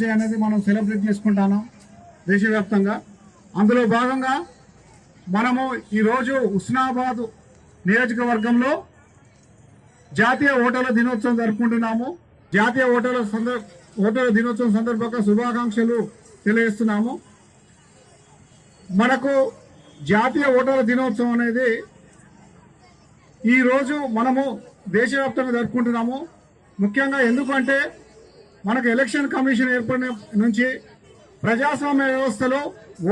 Day అనేది మనం celebrate చేసుకుంటున్నాం దేశవ్యాప్తంగా. అందులో భాగంగా మనము ఈరోజు హుస్నాబాద్ నియోజకవర్గంలో జాతీయ ఓటర్ల దినోత్సవం జరుపుకుంటున్నాము. జాతీయ ఓటర్ల దినోత్సవం సందర్భంగా శుభాకాంక్షలు తెలియజేస్తున్నాము. మనకు జాతీయ ఓటర్ల దినోత్సవం అనేది ఈరోజు మనము దేశవ్యాప్తంగా జరుపుకుంటున్నాము. ముఖ్యంగా ఎందుకంటే మనకు ఎలక్షన్ కమిషన్ ఏర్పడిన నుంచి ప్రజాస్వామ్య వ్యవస్థలో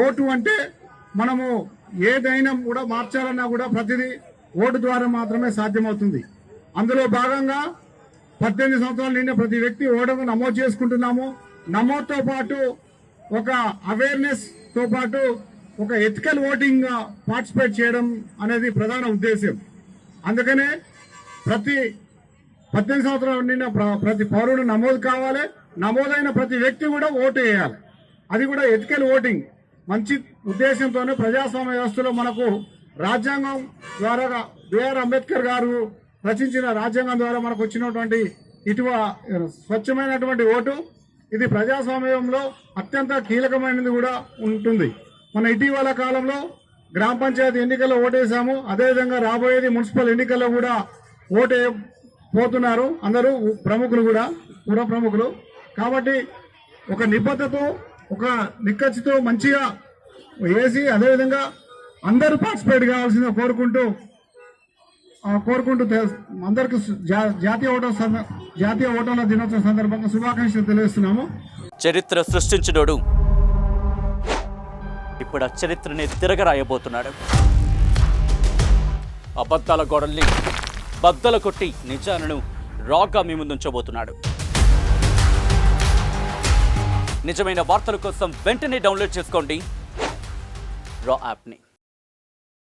ఓటు అంటే మనము ఏదైనా కూడా మార్చాలన్నా కూడా ప్రతిదీ ఓటు ద్వారా మాత్రమే సాధ్యమవుతుంది. అందులో భాగంగా 18 సంవత్సరాల నిండిన ప్రతి వ్యక్తి ఓటుకు నమోదు చేసుకుంటున్నాము. నమోదుతో పాటు ఒక అవేర్నెస్ తో పాటు ఒక ఎథికల్ ఓటింగ్ పార్టిసిపేట్ చేయడం అనేది ప్రధాన ఉద్దేశం. అందుకనే ప్రతి 18 సంవత్సరాల నిండిన ప్రతి పౌరుడు నమోదు కావాలి. నమోదైన ప్రతి వ్యక్తి కూడా ఓటు వేయాలి. అది కూడా ఎథికల్ ఓటింగ్ మంచి ఉద్దేశంతోనే ప్రజాస్వామ్య వ్యవస్థలో మనకు రాజ్యాంగం ద్వారా బిఆర్ అంబేద్కర్ గారు రచించిన రాజ్యాంగం ద్వారా మనకు వచ్చినటువంటి స్వచ్ఛమైనటువంటి ఓటు ఇది ప్రజాస్వామ్యంలో అత్యంత కీలకమైనది కూడా ఉంటుంది. మన ఇటీవల కాలంలో గ్రామ పంచాయతీ ఎన్నికల్లో ఓటేసాము. అదేవిధంగా రాబోయేది మున్సిపల్ ఎన్నికల్లో కూడా ఓటే పోతున్నారు అందరూ ప్రముఖులు కూడా పుర ప్రముఖులు. కాబట్టి ఒక నిబద్ధతతో ఒక నిక్కచ్చితో మంచిగా వేసి అదేవిధంగా అందరూ పార్టిసిపేట్ కావాల్సిందిగా కోరుకుంటూ అందరికి జాతీయ ఓటర్ల దినోత్సవం సందర్భంగా శుభాకాంక్షలు తెలియజేస్తున్నాము. చరిత్ర సృష్టించినోడు ఇప్పుడు ఆ చరిత్రని తిరగరాయబోతున్నాడు. అబద్ధాల గోడల్ని బద్దలు కొట్టి నిజాలను రాగా మీ ముందుంచబోతున్నాడు. నిజమైన వార్తల కోసం వెంటనే డౌన్లోడ్ చేసుకోండి రా యాప్ని.